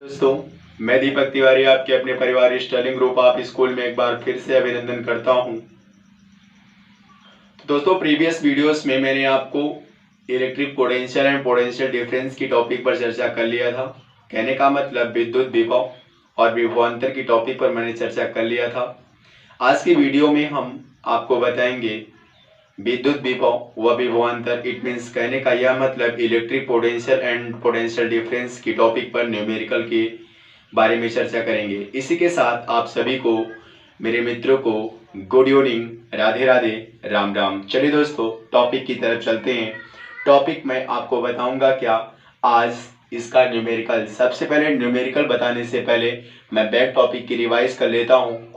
दोस्तों, मैं दीपक तिवारी आपके अपने परिवार स्टर्लिंग ग्रुप ऑफ स्कूल में एक बार फिर से अभिनंदन करता हूं। तो दोस्तों, प्रीवियस वीडियोस में मैंने आपको electric potential and potential difference की टॉपिक पर चर्चा कर लिया था। कहने का मतलब विद्युत विभव और विभवांतर की टॉपिक पर मैंने चर्चा कर लिया था। आज की वीडियो में हम आपको बताएंगे विद्युत विभव व विभवांतर। इट मीन्स कहने का यह मतलब electric potential and potential difference की टॉपिक पर न्यूमेरिकल के बारे में चर्चा करेंगे। इसी के साथ आप सभी को, मेरे मित्रों को गुड इवनिंग, राधे राधे, राम राम। चलिए दोस्तों, टॉपिक की तरफ चलते हैं। टॉपिक मैं आपको बताऊंगा क्या आज इसका न्यूमेरिकल। सबसे पहले न्यूमेरिकल बताने से पहले मैं बैक टॉपिक की रिवाइज कर लेता हूँ।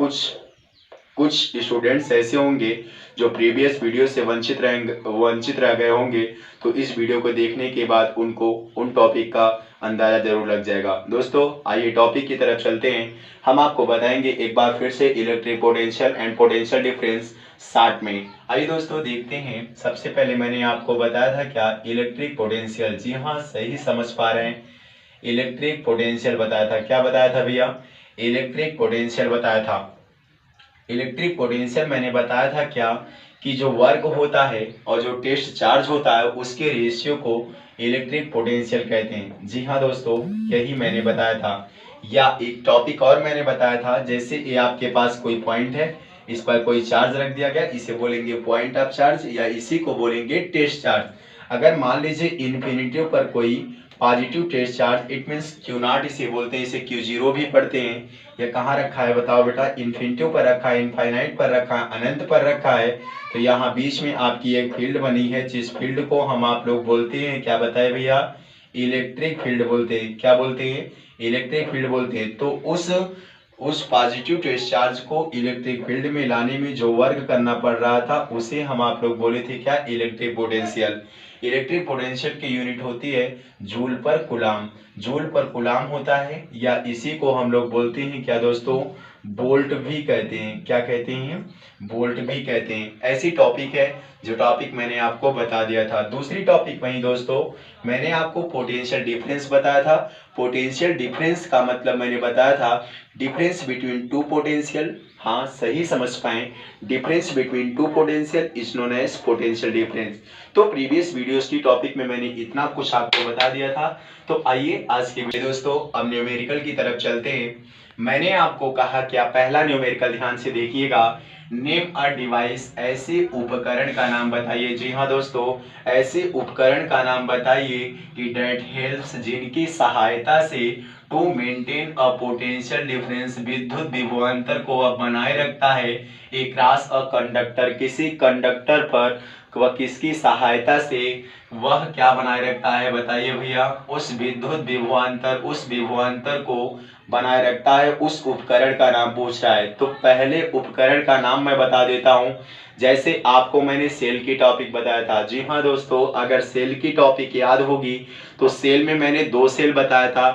कुछ स्टूडेंट्स ऐसे होंगे जो प्रीवियस वीडियो से वंचित रह गए होंगे, तो इस वीडियो को देखने के बाद उनको उन टॉपिक का अंदाजा जरूर लग जाएगा। दोस्तों, आइए टॉपिक की तरफ चलते हैं। हम आपको बताएंगे एक बार फिर से electric potential and potential difference short में। आइए दोस्तों देखते हैं। सबसे पहले मैंने आपको बताया था क्या, इलेक्ट्रिक पोटेंशियल। जी हाँ, सही समझ पा रहे हैं। इलेक्ट्रिक पोटेंशियल बताया था। क्या बताया था भैया? इलेक्ट्रिक पोटेंशियल बताया था। इलेक्ट्रिक पोटेंशियल मैंने बताया था क्या, कि जो वर्क होता है और जो टेस्ट चार्ज होता है उसके रेशियो को इलेक्ट्रिक पोटेंशियल कहते हैं। जी हाँ दोस्तों, यही मैंने बताया था। या एक टॉपिक और मैंने बताया था, जैसे ये आपके पास कोई पॉइंट है, इस पर कोई चार्ज रख दिया गया, इसे बोलेंगे पॉइंट ऑफ चार्ज या इसी को बोलेंगे टेस्ट चार्ज। अगर मान लीजिए इन्फिनिटी पर कोई positive test charge, it means Q naught इसे बोलते हैं, इसे क्यू जीरो भी पढ़ते हैं। ये कहाँ रखा है बताओ बेटा? इन्फिनिटी पर रखा है, इनफाइनाइट पर रखा है, अनंत पर रखा है। तो यहाँ बीच में आपकी एक फील्ड बनी है, जिस फील्ड को हम आप लोग बोलते हैं, क्या बताए भैया? इलेक्ट्रिक फील्ड बोलते हैं। क्या बोलते हैं? इलेक्ट्रिक फील्ड बोलते हैं। तो उस पॉजिटिव टेस्ट चार्ज को इलेक्ट्रिक फील्ड में लाने में जो वर्क करना पड़ रहा था उसे हम आप लोग बोले थे क्या? Electric potential. इलेक्ट्रिक पोटेंशियल की यूनिट होती है जूल पर कूलाम। जूल पर कूलाम होता है, या इसी को हम लोग बोलते हैं क्या दोस्तों? बोल्ट भी कहते हैं। क्या कहते हैं? बोल्ट भी कहते हैं। ऐसी टॉपिक है जो टॉपिक मैंने आपको बता दिया था। दूसरी टॉपिक वही दोस्तों, मैंने आपको पोटेंशियल डिफरेंस बताया था। पोटेंशियल डिफरेंस का मतलब मैंने बताया था डिफरेंस बिटवीन टू पोटेंशियल। हाँ, सही समझ पाए। Difference between two potential is known as potential difference. तो प्रीवियस वीडियोस की टॉपिक में मैंने इतना कुछ आपको बता दिया था। तो आइए आज के वीडियो दोस्तों, अब न्यूमेरिकल की तरफ चलते हैं। मैंने आपको कहा क्या, पहला न्यूमेरिकल ध्यान से देखिएगा। नेम अ डिवाइस, ऐसे उपकरण का नाम बताइए। जी हाँ दोस्तों, ऐसे उपकरण का नाम बताइए कि डेट हेल्प्स, जिनकी सहायता से to maintain a potential difference, विद्युत विभवांतर को अब बनाए रखता है। एक क्रॉस अ कंडक्टर, किसी कंडक्टर पर वह किसकी सहायता से वह क्या बनाए रखता है बताइए भैया? उस विद्युत विभवांतर, उस विभवांतर को बनाए रखता है। उस उपकरण का नाम पूछ रहा है। तो पहले उपकरण का नाम मैं बता देता हूं। जैसे आपको मैंने सेल की टॉपिक बताया था। जी हाँ दोस्तों, अगर सेल की टॉपिक याद होगी तो सेल में मैंने दो सेल बताया था।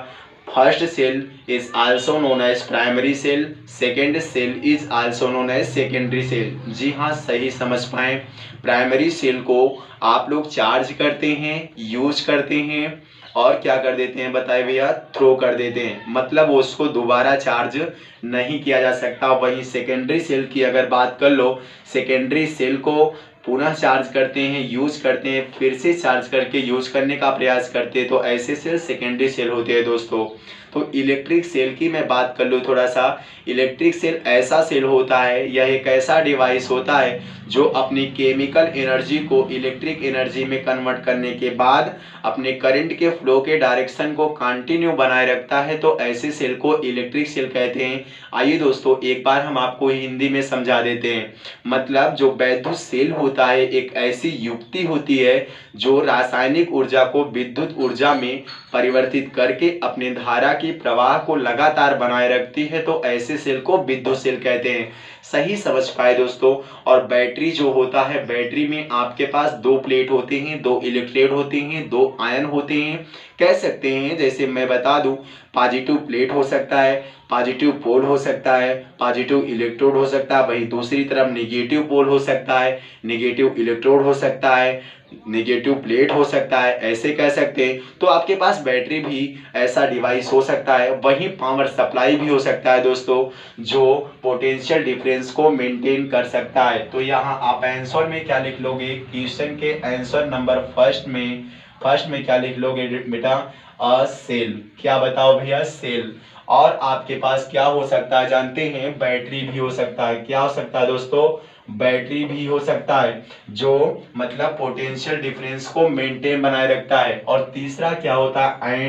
First cell is also known as primary cell, second cell is also known as secondary cell. जी हाँ, सही समझ पाए। प्राइमरी सेल को आप लोग चार्ज करते हैं, यूज करते हैं और क्या कर देते हैं बताए भैया? थ्रो कर देते हैं, मतलब उसको दोबारा चार्ज नहीं किया जा सकता। वहीं सेकेंडरी सेल की अगर बात कर लो, सेकेंडरी सेल को पुनः चार्ज करते हैं, यूज करते हैं, फिर से चार्ज करके यूज करने का प्रयास करते हैं, तो ऐसे सेल सेकेंडरी सेल होते हैं दोस्तों। तो इलेक्ट्रिक सेल की मैं बात कर लूँ थोड़ा सा। इलेक्ट्रिक सेल ऐसा सेल होता है, यह एक ऐसा डिवाइस होता है जो अपनी केमिकल एनर्जी को इलेक्ट्रिक एनर्जी में कन्वर्ट करने के बाद अपने करंट के फ्लो के डायरेक्शन को कंटिन्यू बनाए रखता है। तो ऐसे सेल को इलेक्ट्रिक सेल कहते हैं। आइए दोस्तों, एक बार हम आपको हिंदी में समझा देते हैं। मतलब जो वैद्युत सेल होता है, एक ऐसी युक्ति होती है जो रासायनिक ऊर्जा को विद्युत ऊर्जा में परिवर्तित करके अपने धारा की प्रवाह को लगातार बनाए रखती है। तो ऐसे सेल को विद्युत सेल कहते हैं। सही समझ पाए दोस्तों। और बैटरी जो होता है, बैटरी में आपके पास दो प्लेट होते हैं, दो इलेक्ट्रोड होते हैं, दो आयन होते हैं। कह सकते हैं, जैसे मैं बता दूं, पॉजिटिव प्लेट हो सकता है, पॉजिटिव पोल हो सकता है, पॉजिटिव इलेक्ट्रोड हो सकता है। वहीं दूसरी तरफ निगेटिव पोल हो सकता है, निगेटिव इलेक्ट्रोड हो सकता है। नेगेटिव प्लेट हो सकता है, ऐसे कह सकते हैं। तो आपके पास बैटरी भी ऐसा डिवाइस हो सकता है, वहीं पावर सप्लाई भी हो सकता है दोस्तों, जो पोटेंशियल डिफरेंस को मेंटेन कर सकता है। तो यहाँ आप आंसर में क्या लिख लोगे, क्वेश्चन के आंसर नंबर फर्स्ट में क्या लिख लोगे बेटा, अ सेल। क्या बताओ भैया, सेल। और आपके पास क्या हो सकता है जानते हैं, बैटरी भी हो सकता है। क्या हो सकता है दोस्तों, बैटरी भी हो सकता है, जो मतलब पोटेंशियल डिफरेंस को मेंटेन बनाए रखता है। और तीसरा क्या होता है,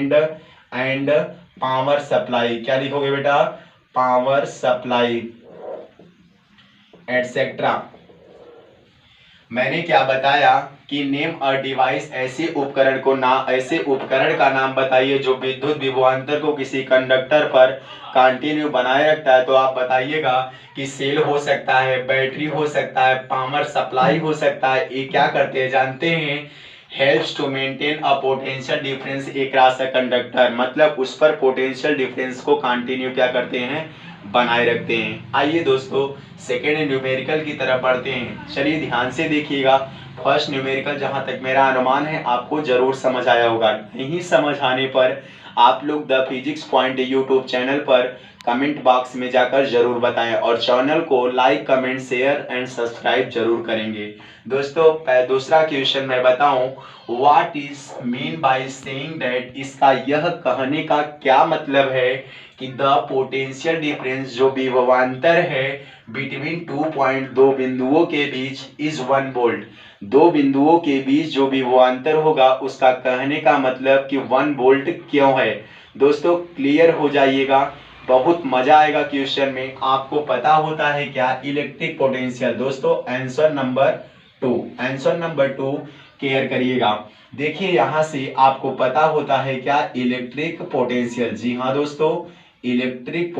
एंड पावर सप्लाई। क्या लिखोगे बेटा, पावर सप्लाई एटसेट्रा। मैंने क्या बताया कि नेम अ डिवाइस, ऐसे उपकरण का नाम बताइए जो विद्युत विभवांतर को किसी कंडक्टर पर कंटिन्यू बनाए रखता है। तो आप बताइएगा कि सेल हो सकता है, बैटरी हो सकता है, पावर सप्लाई हो सकता है। ये क्या करते हैं जानते हैं, helps to maintain a potential difference across a conductor, मतलब उस पर पोटेंशियल डिफरेंस को कंटिन्यू क्या करते हैं, बनाए रखते हैं। आइए दोस्तों सेकेंड न्यूमेरिकल की तरफ बढ़ते हैं। चलिए ध्यान से देखिएगा। फर्स्ट न्यूमेरिकल जहां तक मेरा अनुमान है आपको जरूर समझ आया होगा। नहीं समझ आने पर आप लोग the physics point YouTube channel पर कमेंट बॉक्स में जाकर जरूर बताएं, और चैनल को like comment share and subscribe जरूर करेंगे। दोस्तों दूसरा क्वेश्चन मैं बताऊं, what is mean by saying that, इसका यह कहने का क्या मतलब है कि द पोटेंशियल डिफरेंस, जो विभवांतर है बिटवीन 2 बिंदुओं के बीच इज 1 वोल्ट। दो बिंदुओं के बीच जो विभवांतर होगा उसका कहने का मतलब कि 1 वोल्ट क्यों है। दोस्तों क्लियर हो जाइएगा, बहुत मजा आएगा क्वेश्चन में। आपको पता होता है क्या, इलेक्ट्रिक पोटेंशियल। दोस्तों आंसर नंबर 2 केयर करिएगा। देखिए यहां से आपको पता होता है क्या, इलेक्ट्रिक पोटेंशियल। जी हाँ दोस्तों, electric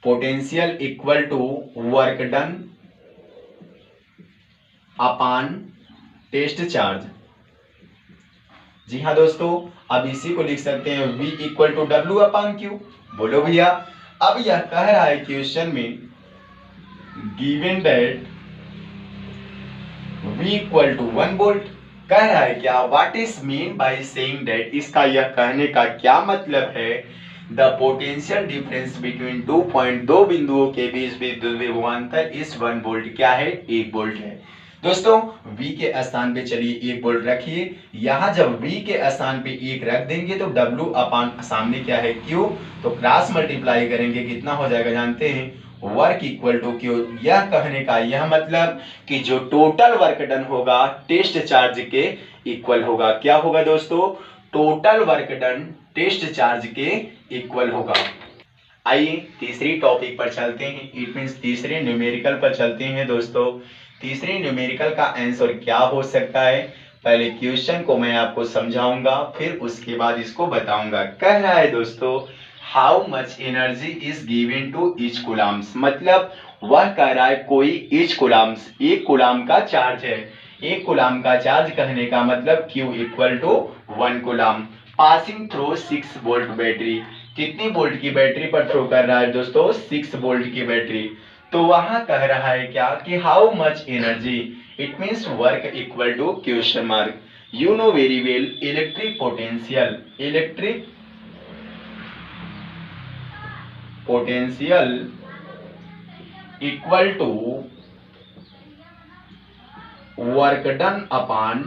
potential equal to work done upon test charge. जी हाँ दोस्तों, अब इसी को लिख सकते हैं V equal to W upon Q. बोलो भैया, अब यह कह रहा है क्वेश्चन में, given that V equal to 1 volt. कह रहा है क्या, what is mean by saying that, इसका यह कहने का क्या मतलब है, द पोटेंशियल डिफरेंस बिटवीन 2 बिंदुओं के बीच विद्युत विभवांतर इस 1 वोल्ट। क्या है, 1 वोल्ट है। दोस्तों V के स्थान पे चलिए 1 वोल्ट रखिए। यहां जब V के स्थान पे 1 रख देंगे तो W अपान सामने क्या है, Q। तो क्रॉस मल्टीप्लाई करेंगे, कितना हो जाएगा जानते हैं, वर्क इक्वल टू क्यू। यह कहने का यह मतलब कि जो टोटल वर्क डन होगा टेस्ट चार्ज के इक्वल होगा। क्या होगा दोस्तों, total work done test charge के इक्वल होगा। आइए तीसरी टॉपिक पर चलते हैं, इट मींस तीसरे न्यूमेरिकल पर चलते हैं। दोस्तों तीसरे न्यूमेरिकल का आंसर क्या हो सकता है, पहले क्वेश्चन को मैं आपको समझाऊंगा, फिर उसके बाद इसको बताऊंगा। कह रहा है दोस्तों, how much energy is given to each coulombs, मतलब वह कह रहा है कोई ईच कूलम्स, 1 कूलम का चार्ज है। 1 कूलम का चार्ज कहने का मतलब Q equal to 1 coulomb passing through 6 volt battery. कितनी वोल्ट की बैटरी पर थ्रो कर रहा है दोस्तों, 6 वोल्ट की बैटरी। तो वहां कह रहा है क्या कि how much energy, it means work equal to question mark. You know very well electric potential equal to work done upon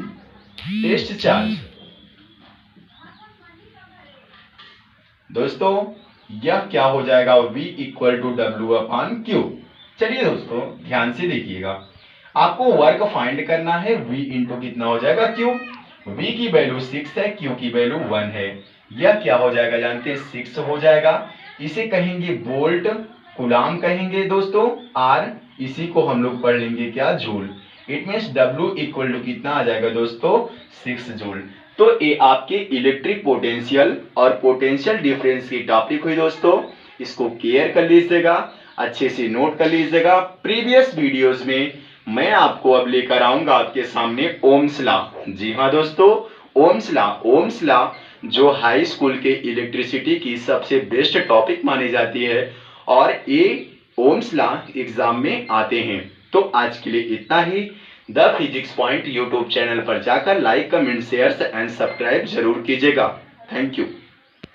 test charge. दोस्तों यह क्या हो जाएगा, V equal to W upon Q. चलिए दोस्तों ध्यान से देखिएगा, आपको वर्क फाइंड करना है, V इंटू कितना हो जाएगा Q। V की वैल्यू 6 है, Q की वैल्यू 1 है। यह क्या हो जाएगा जानते हैं, 6 हो जाएगा। इसे कहेंगे वोल्ट, कूलम कहेंगे दोस्तों, R इसी को हम लोग पढ़ लेंगे क्या, joule. It means W equal to कितना आ जाएगा दोस्तों, 6 जूल। तो ये आपके इलेक्ट्रिक पोटेंशियल और पोटेंशियल डिफरेंस की टॉपिक हुई दोस्तों। इसको केयर कर लीजिएगा, अच्छे से नोट कर लीजिएगा। प्रीवियस वीडियोस में मैं आपको अब लेकर आऊंगा आपके सामने ओम्स लॉ। जी हाँ दोस्तों, ओम्स लॉ जो हाई स्कूल के इलेक्ट्रिसिटी की सबसे बेस्ट टॉपिक मानी जाती है, और ये ओम्स लॉ एग्जाम में आते हैं। तो आज के लिए इतना ही। The physics point YouTube channel पर जाकर like, comment, share and subscribe जरूर कीजिएगा। Thank you.